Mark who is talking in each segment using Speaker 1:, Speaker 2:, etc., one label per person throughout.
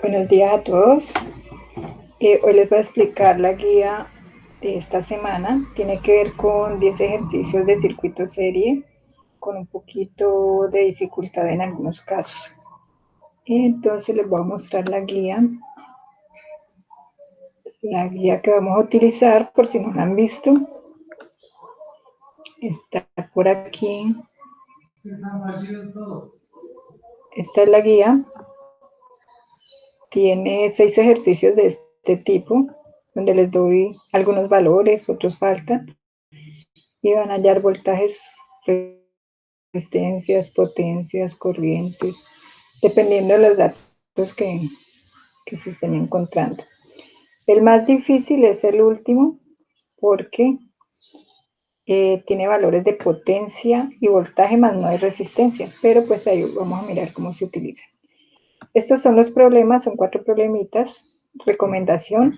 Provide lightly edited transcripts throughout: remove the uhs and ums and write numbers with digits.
Speaker 1: Buenos días a todos. Hoy les voy a explicar la guía de esta semana. Tiene que ver con 10 ejercicios de circuito serie, con un poquito de dificultad en algunos casos. Entonces les voy a mostrar la guía que vamos a utilizar por si no la han visto. Está por aquí. Esta es la guía. Tiene 6 ejercicios de este tipo, donde les doy algunos valores, otros faltan, y van a hallar voltajes, resistencias, potencias, corrientes, dependiendo de los datos que se estén encontrando. El más difícil es el último, porque tiene valores de potencia y voltaje, más no hay resistencia, pero pues ahí vamos a mirar cómo se utiliza. Estos son los problemas, son 4 problemitas. Recomendación: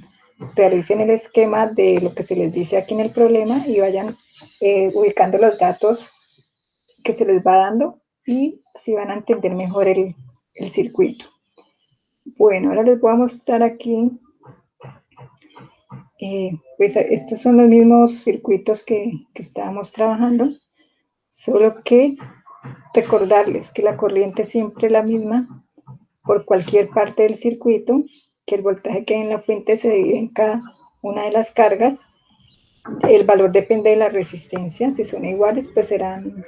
Speaker 1: realicen el esquema de lo que se les dice aquí en el problema y vayan ubicando los datos que se les va dando y así van a entender mejor el circuito. Bueno, ahora les voy a mostrar aquí, pues estos son los mismos circuitos que estábamos trabajando, solo que recordarles que la corriente siempre es la misma por cualquier parte del circuito, que el voltaje que hay en la fuente se divide en cada una de las cargas. El valor depende de la resistencia. Si son iguales, pues serán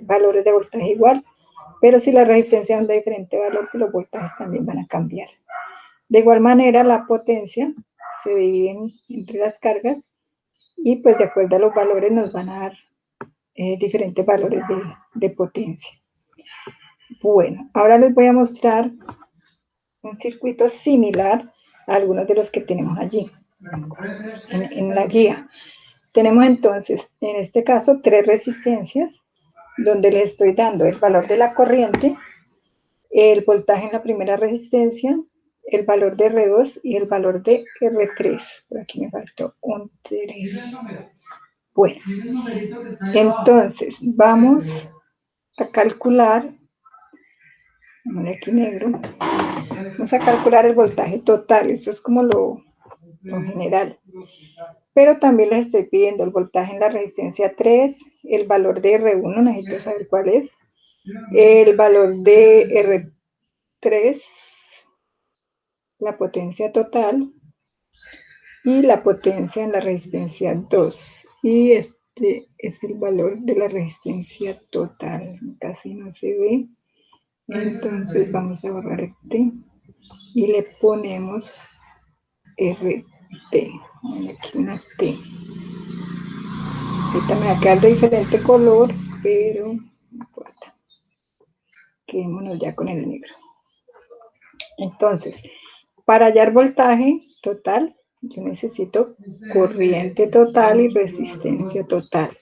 Speaker 1: valores de voltaje igual, pero si la resistencia es de diferente valor, pues los voltajes también van a cambiar. De igual manera, la potencia se divide entre las cargas y pues de acuerdo a los valores nos van a dar diferentes valores de potencia. Bueno, ahora les voy a mostrar un circuito similar a algunos de los que tenemos allí en la guía. Tenemos entonces, en este caso, 3 resistencias, donde les estoy dando el valor de la corriente, el voltaje en la primera resistencia, el valor de R2 y el valor de R3. Por aquí me faltó un 3. Bueno, entonces vamos a calcular, aquí negro, vamos a calcular el voltaje total. Eso es como lo general. Pero también les estoy pidiendo el voltaje en la resistencia 3, el valor de R1, necesito saber cuál es, el valor de R3, la potencia total, y la potencia en la resistencia 2. Y este es el valor de la resistencia total. Casi no se ve. Entonces vamos a borrar este y le ponemos RT. Aquí una T. Ahorita me va a quedar de diferente color, pero no importa. Quedémonos ya con el negro. Entonces, para hallar voltaje total, yo necesito corriente total y resistencia total.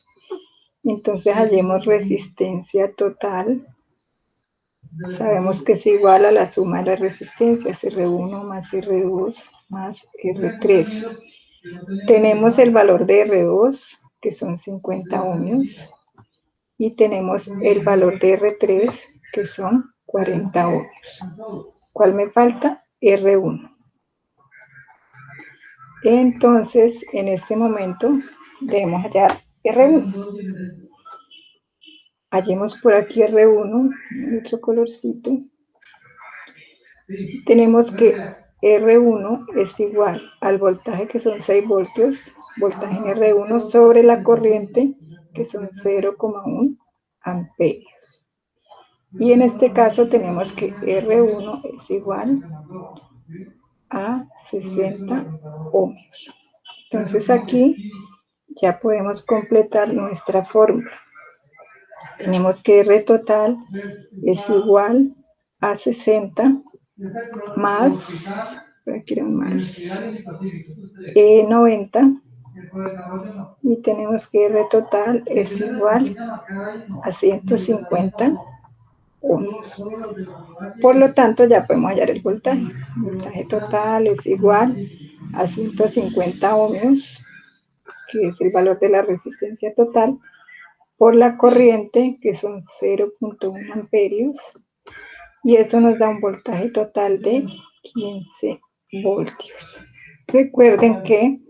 Speaker 1: Entonces hallemos resistencia total. Sabemos que es igual a la suma de las resistencias, R1 más R2 más R3. Tenemos el valor de R2, que son 50 ohmios, y tenemos el valor de R3, que son 40 ohmios. ¿Cuál me falta? R1. Entonces, en este momento, debemos hallar R1. Hallemos por aquí R1, otro colorcito. Tenemos que R1 es igual al voltaje, que son 6 voltios, voltaje en R1 sobre la corriente, que son 0,1 amperios. Y en este caso tenemos que R1 es igual a 60 ohmios. Entonces aquí ya podemos completar nuestra fórmula. Tenemos que R total es igual a 60 más, aquí era más 90, y tenemos que R total es igual a 150 ohmios. Por lo tanto, ya podemos hallar el voltaje. El voltaje total es igual a 150 ohmios, que es el valor de la resistencia total, por la corriente, que son 0,1 amperios, y eso nos da un voltaje total de 15 voltios. Recuerden que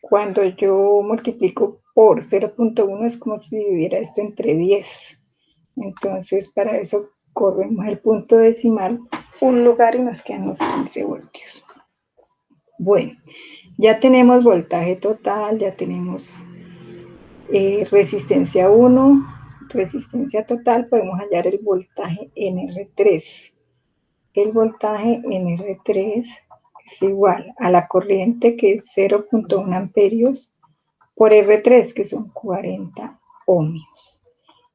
Speaker 1: cuando yo multiplico por 0.1 es como si dividiera esto entre 10. Entonces, para eso corremos el punto decimal un lugar y nos quedan los 15 voltios. Bueno, ya tenemos voltaje total, ya tenemos resistencia 1, resistencia total, podemos hallar el voltaje NR3. El voltaje NR3 es igual a la corriente, que es 0.1 amperios, por R3, que son 40 ohmios.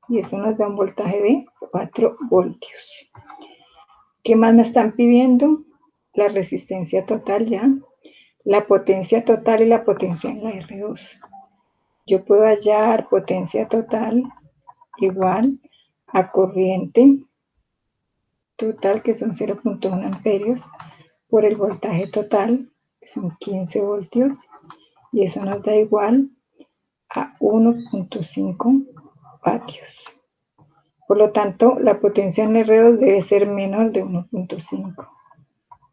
Speaker 1: Y eso nos da un voltaje de 4 voltios. ¿Qué más me están pidiendo? La resistencia total ya, la potencia total y la potencia en la R2. Yo puedo hallar potencia total igual a corriente total, que son 0.1 amperios, por el voltaje total, que son 15 voltios, y eso nos da igual a 1.5 vatios. Por lo tanto, la potencia en R2 debe ser menor de 1.5.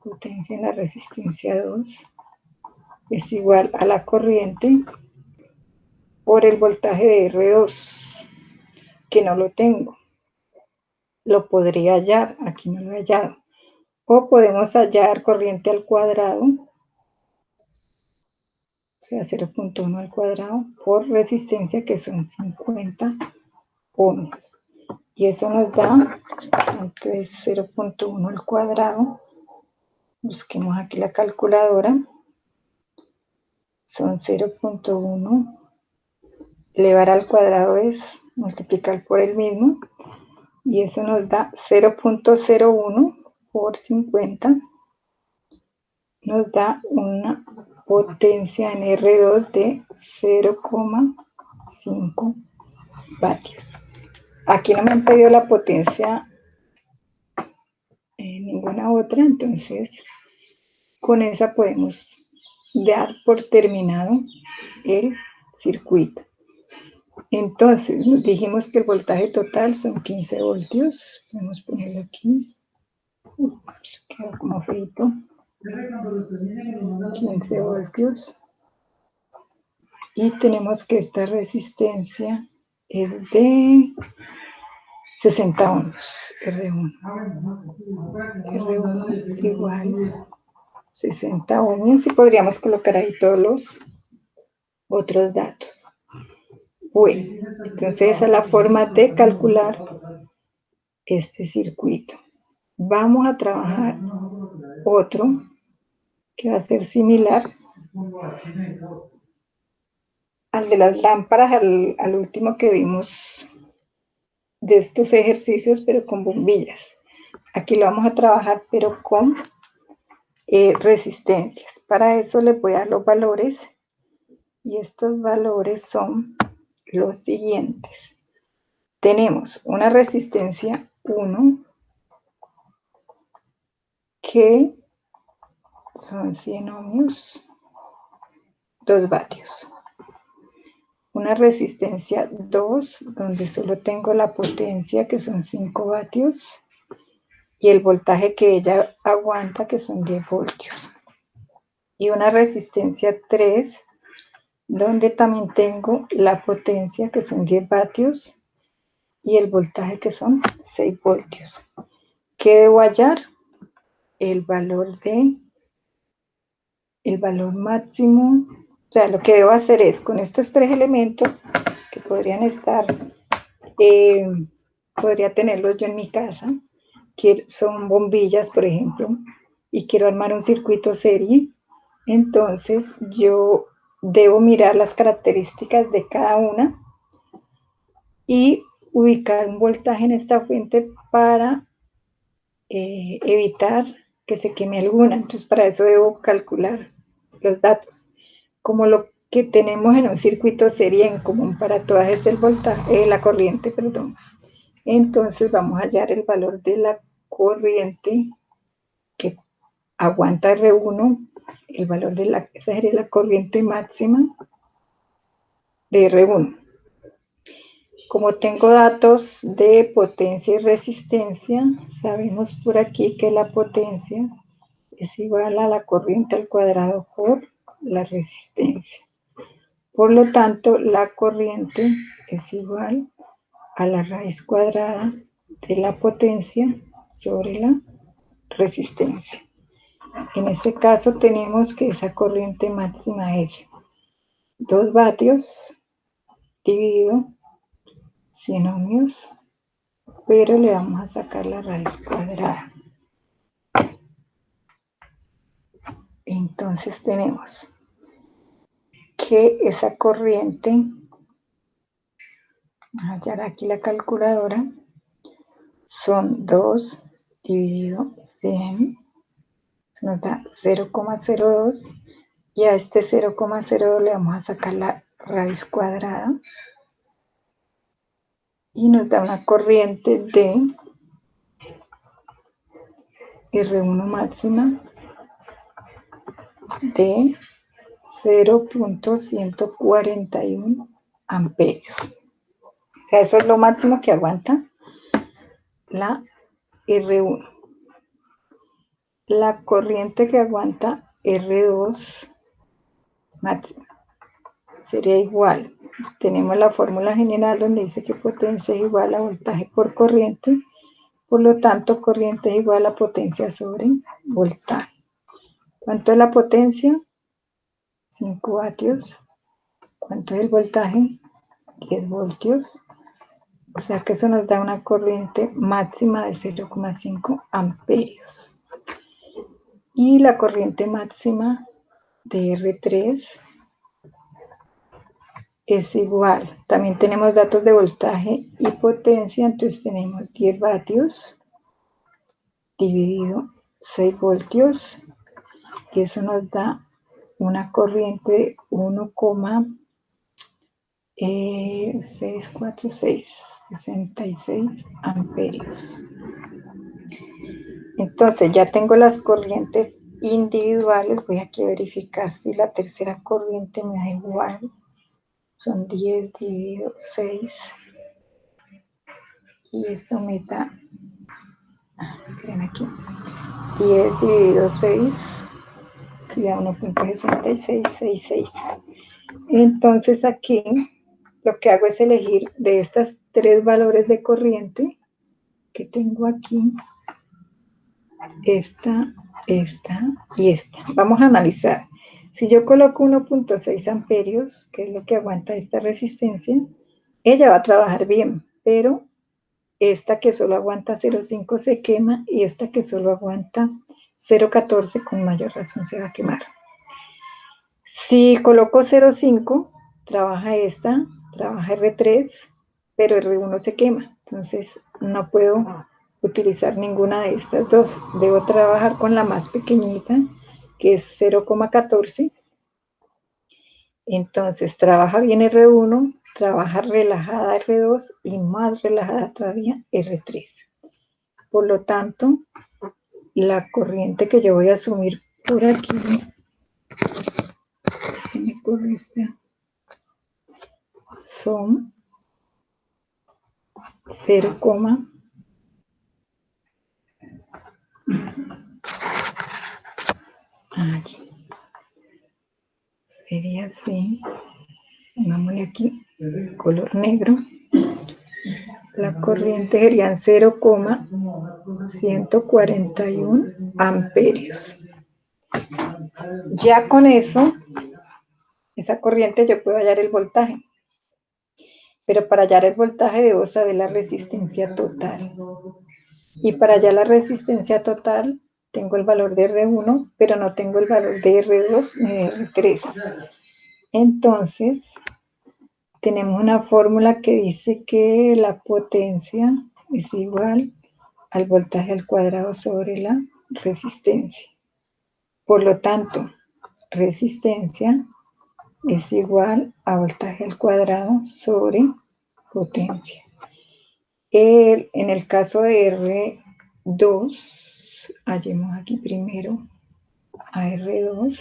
Speaker 1: Potencia en la resistencia 2 es igual a la corriente por el voltaje de R2, que no lo tengo. Lo podría hallar, aquí no lo he hallado. O podemos hallar corriente al cuadrado, o sea, 0.1 al cuadrado, por resistencia, que son 50 ohmios. Y eso nos da, entonces, 0.1 al cuadrado. Busquemos aquí la calculadora. Son 0.1. Elevar al cuadrado es multiplicar por el mismo. Y eso nos da 0.01 por 50. Nos da una potencia en R2 de 0,5 vatios. Aquí no me han pedido la potencia en ninguna otra, entonces con esa podemos dar por terminado el circuito. Entonces nos dijimos que el voltaje total son 15 voltios. Podemos ponerlo aquí. Queda como feito. 15 voltios. Y tenemos que esta resistencia es de 60 ohmios, R1. R1 igual 60 ohmios, y podríamos colocar ahí todos los otros datos. Bueno, entonces esa es la forma de calcular este circuito. Vamos a trabajar otro que va a ser similar al de las lámparas, al último que vimos de estos ejercicios, pero con bombillas. Aquí lo vamos a trabajar, pero con resistencias. Para eso les voy a dar los valores, y estos valores son los siguientes. Tenemos una resistencia 1, que son 100 ohmios, 2 vatios. Una resistencia 2, donde solo tengo la potencia, que son 5 vatios, y el voltaje que ella aguanta, que son 10 voltios. Y una resistencia 3, donde también tengo la potencia, que son 10 vatios, y el voltaje, que son 6 voltios. ¿Qué debo hallar? El valor máximo. O sea, lo que debo hacer es, con estos 3 elementos que podrían estar, podría tenerlos yo en mi casa, que son bombillas, por ejemplo, y quiero armar un circuito serie. Entonces yo debo mirar las características de cada una y ubicar un voltaje en esta fuente para evitar que se queme alguna. Entonces para eso debo calcular los datos. Como lo que tenemos en un circuito serie en común para todas es el voltaje, la corriente, perdón. Entonces vamos a hallar el valor de la corriente que aguanta R1, el valor de esa sería la corriente máxima de R1. Como tengo datos de potencia y resistencia, sabemos por aquí que la potencia es igual a la corriente al cuadrado por la resistencia. Por lo tanto, la corriente es igual a la raíz cuadrada de la potencia sobre la resistencia. En este caso tenemos que esa corriente máxima es 2 vatios dividido 100 ohmios, pero le vamos a sacar la raíz cuadrada. Entonces tenemos que esa corriente, voy a hallar aquí la calculadora, son 2 dividido 100, nos da 0,02, y a este 0,02 le vamos a sacar la raíz cuadrada, y nos da una corriente de R1 máxima de 0.141 amperios. O sea, eso es lo máximo que aguanta la R1. La corriente que aguanta R2 máxima sería igual. Tenemos la fórmula general donde dice que potencia es igual a voltaje por corriente. Por lo tanto, corriente es igual a potencia sobre voltaje. ¿Cuánto es la potencia? 5 vatios. ¿Cuánto es el voltaje? 10 voltios. O sea que eso nos da una corriente máxima de 0,5 amperios. Y la corriente máxima de R3 es igual. También tenemos datos de voltaje y potencia, entonces tenemos 10 vatios dividido 6 voltios, y eso nos da una corriente de 1,646 amperios. Entonces ya tengo las corrientes individuales. Voy aquí a verificar si la tercera corriente me da igual. Son 10 dividido 6, y esto me da, miren aquí, 10 dividido 6, si da 1.6666. Entonces aquí lo que hago es elegir de estas 3 valores de corriente que tengo aquí, esta y esta. Vamos a analizar. Si yo coloco 1.6 amperios, que es lo que aguanta esta resistencia, ella va a trabajar bien, pero esta que solo aguanta 0,5 se quema, y esta que solo aguanta 0,14 con mayor razón se va a quemar. Si coloco 0,5, trabaja esta, trabaja R3, pero R1 se quema. Entonces no puedo utilizar ninguna de estas dos. Debo trabajar con la más pequeñita, que es 0,14. Entonces trabaja bien R1, trabaja relajada R2 y más relajada todavía R3. Por lo tanto, la corriente que yo voy a asumir por aquí, que me corre esta, son 0, aquí. Sería así. Pongámosle aquí color negro. La corriente serían 0,141 amperios. Ya con eso, esa corriente yo puedo hallar el voltaje. Pero para hallar el voltaje debo saber la resistencia total. Y para hallar la resistencia total, tengo el valor de R1, pero no tengo el valor de R2 ni de R3. Entonces, tenemos una fórmula que dice que la potencia es igual al voltaje al cuadrado sobre la resistencia. Por lo tanto, resistencia es igual a voltaje al cuadrado sobre potencia. En el caso de R2, hallemos aquí primero a R2,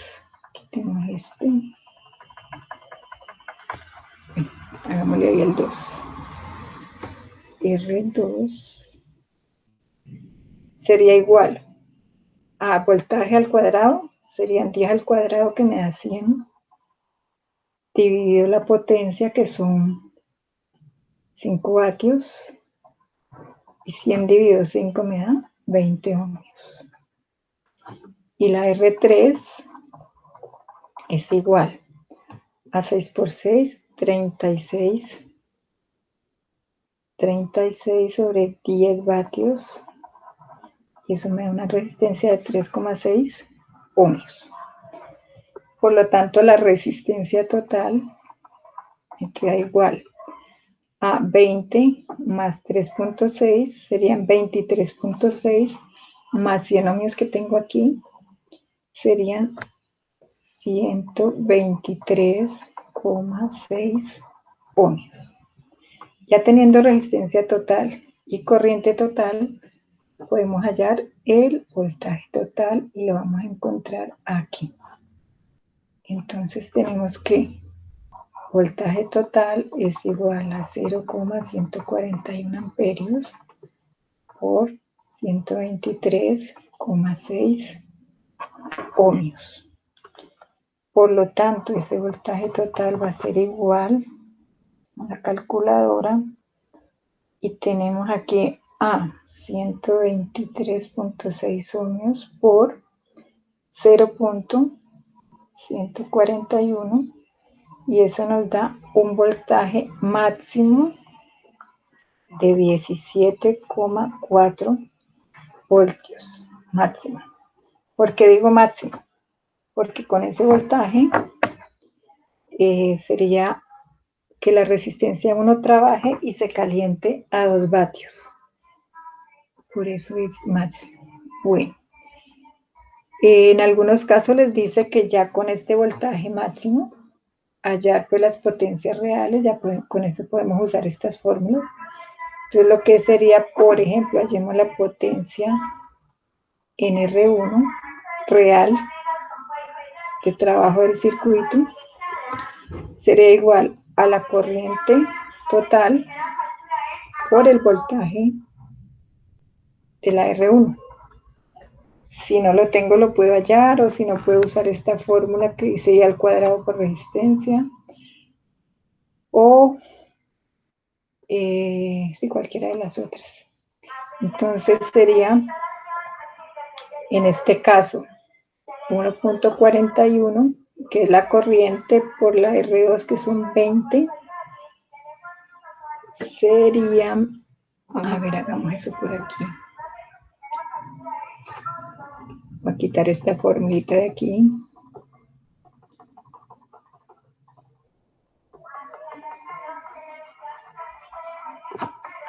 Speaker 1: aquí tenemos hagámosle ahí el 2. R2 sería igual a voltaje al cuadrado, serían 10 al cuadrado que me da 100, dividido la potencia que son 5 vatios, y 100 dividido 5 me da 20 ohmios. Y la R3 es igual a 6 por 6, 36 sobre 10 vatios, y eso me da una resistencia de 3,6 ohmios. Por lo tanto, la resistencia total me queda igual a 20 más 3,6, serían 23,6, más 100 ohmios que tengo aquí, serían 123,6 ohmios. Ya teniendo resistencia total y corriente total, podemos hallar el voltaje total y lo vamos a encontrar aquí. Entonces tenemos que voltaje total es igual a 0,141 amperios por 123,6 ohmios. Por lo tanto, ese voltaje total va a ser igual a la calculadora, y tenemos aquí a 123,6 ohmios por 0,141, y eso nos da un voltaje máximo de 17,4 voltios máximo. ¿Por qué digo máximo? Porque con ese voltaje sería que la resistencia 1 trabaje y se caliente a 2 vatios. Por eso es máximo. Bueno, en algunos casos les dice que ya con este voltaje máximo, hallar pues las potencias reales, ya con eso podemos usar estas fórmulas. Entonces lo que sería, por ejemplo, hallemos la potencia en R1 real de trabajo del circuito, sería igual a la corriente total por el voltaje de la R1. Si no lo tengo, lo puedo hallar, o si no, puedo usar esta fórmula que dice I al cuadrado por resistencia, o si cualquiera de las otras. Entonces sería, en este caso, 1,41, que es la corriente, por la R2, que son 20, sería, a ver, hagamos eso por aquí. Voy a quitar esta formita de aquí.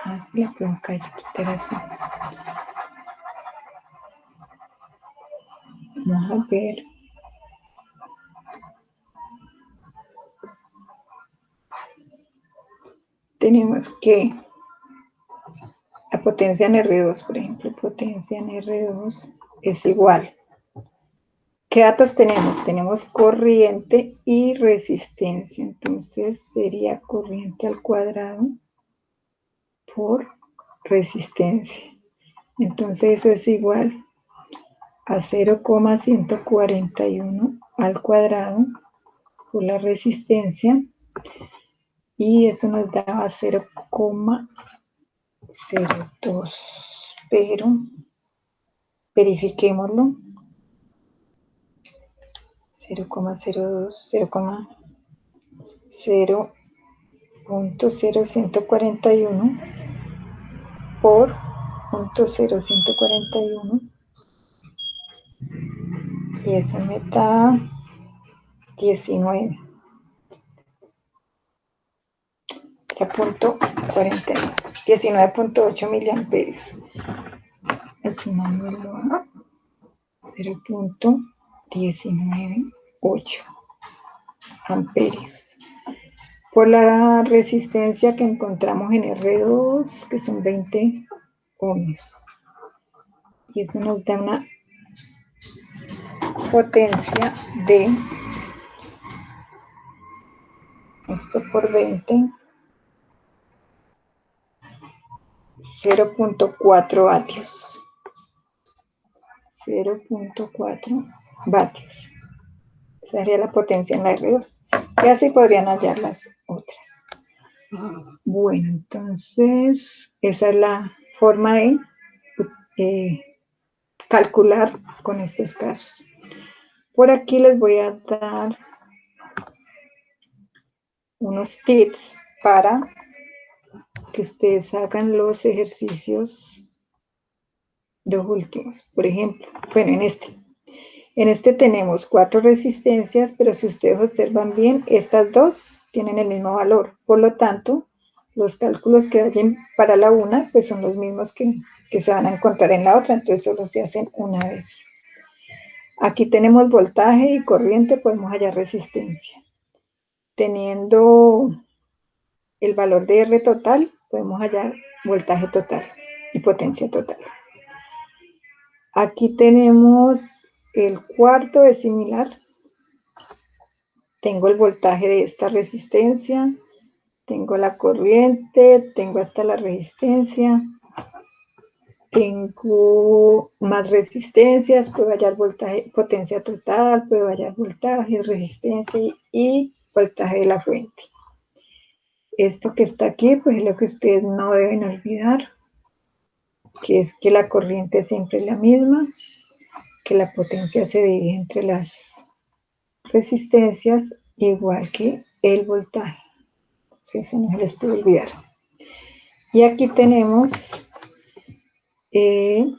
Speaker 1: Así la puedo quitar así. Vamos a ver. Tenemos que la potencia en R2, por ejemplo, potencia en R2 es igual. ¿Qué datos tenemos? Tenemos corriente y resistencia. Entonces sería corriente al cuadrado por resistencia. Entonces eso es igual a 0,141 al cuadrado por la resistencia, y eso nos daba 0,02, pero verifiquémoslo. 0,02, 0,0141 por 0,0141, y eso me da 19. Ya punto 49, 19,8 miliamperios. Sumándolo a 0,198 amperios. Por la resistencia que encontramos en R2, que son 20 ohmios. Y eso nos da una potencia de, esto por 20, 0.4 vatios. 0.4 vatios. Esa sería la potencia en la R2. Y así podrían hallar las otras. Bueno, entonces esa es la forma de calcular con estos casos. Por aquí les voy a dar unos tips para que ustedes hagan los ejercicios dos últimos. Por ejemplo, bueno, en este tenemos 4 resistencias, pero si ustedes observan bien, estas dos tienen el mismo valor. Por lo tanto, los cálculos que hayan para la una, pues son los mismos que se van a encontrar en la otra, entonces solo se hacen una vez. Aquí tenemos voltaje y corriente, podemos hallar resistencia. Teniendo el valor de R total, podemos hallar voltaje total y potencia total. Aquí tenemos el cuarto, es similar. Tengo el voltaje de esta resistencia, tengo la corriente, tengo hasta la resistencia, tengo más resistencias, puedo hallar voltaje, potencia total, puedo hallar voltaje, resistencia y voltaje de la fuente. Esto que está aquí, pues es lo que ustedes no deben olvidar, que es que la corriente siempre es la misma, que la potencia se divide entre las resistencias, igual que el voltaje. Si se no les puede olvidar. Y aquí tenemos 6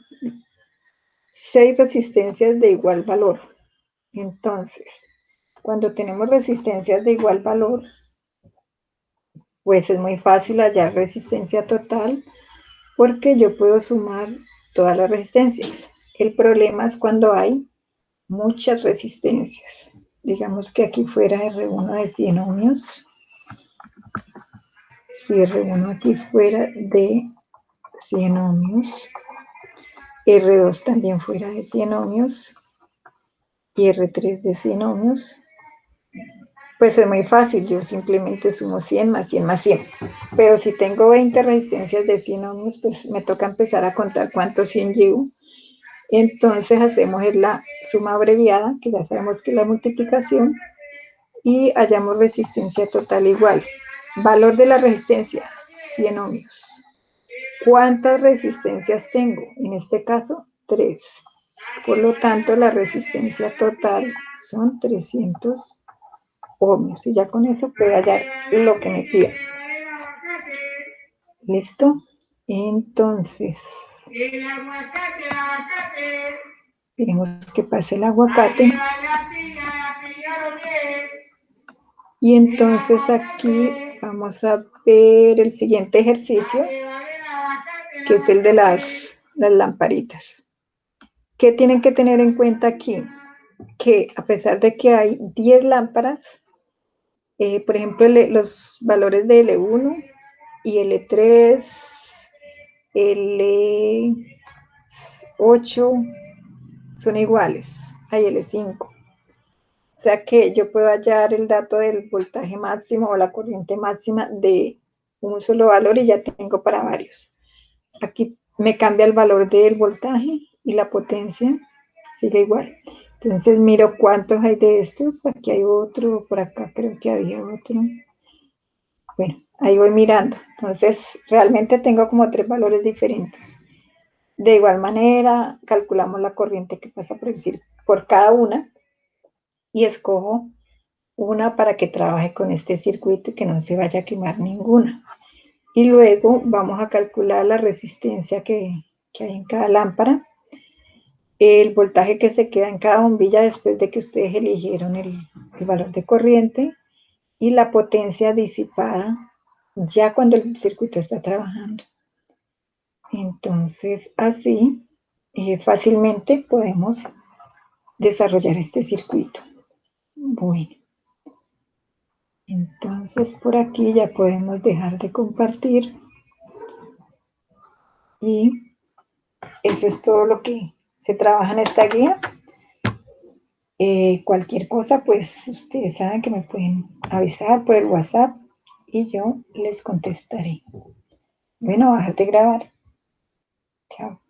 Speaker 1: resistencias de igual valor. Entonces, cuando tenemos resistencias de igual valor, pues es muy fácil hallar resistencia total, porque yo puedo sumar todas las resistencias. El problema es cuando hay muchas resistencias. Digamos que aquí fuera R1 de 100 ohmios. Si R1 aquí fuera de 100 ohmios, R2 también fuera de 100 ohmios y R3 de 100 ohmios, pues es muy fácil, yo simplemente sumo 100 más 100 más 100. Pero si tengo 20 resistencias de 100 ohmios, pues me toca empezar a contar cuántos 100 llevo. Entonces hacemos la suma abreviada, que ya sabemos que es la multiplicación, y hallamos resistencia total igual. Valor de la resistencia, 100 ohmios. ¿Cuántas resistencias tengo? En este caso, 3. Por lo tanto, la resistencia total son 300 ohmios. Y ya con eso puedo hallar lo que me pida. ¿Listo? Entonces, queremos que pase el aguacate. Y entonces aquí vamos a ver el siguiente ejercicio, que es el de las lamparitas. ¿Qué tienen que tener en cuenta aquí? Que a pesar de que hay 10 lámparas, por ejemplo, los valores de L1 y L3, L8 son iguales a L5. O sea que yo puedo hallar el dato del voltaje máximo o la corriente máxima de un solo valor y ya tengo para varios. Aquí me cambia el valor del voltaje y la potencia sigue igual. Entonces miro cuántos hay de estos. Aquí hay otro, por acá creo que había otro. Bueno, ahí voy mirando. Entonces realmente tengo como 3 valores diferentes. De igual manera, calculamos la corriente que pasa por cada una y escojo una para que trabaje con este circuito y que no se vaya a quemar ninguna. Y luego vamos a calcular la resistencia que hay en cada lámpara, el voltaje que se queda en cada bombilla después de que ustedes eligieron el valor de corriente y la potencia disipada ya cuando el circuito está trabajando. Entonces, así fácilmente podemos desarrollar este circuito. Bueno, entonces por aquí ya podemos dejar de compartir y eso es todo lo que se trabaja en esta guía. Cualquier cosa, pues ustedes saben que me pueden avisar por el WhatsApp y yo les contestaré. Bueno, bájate grabar. Chao.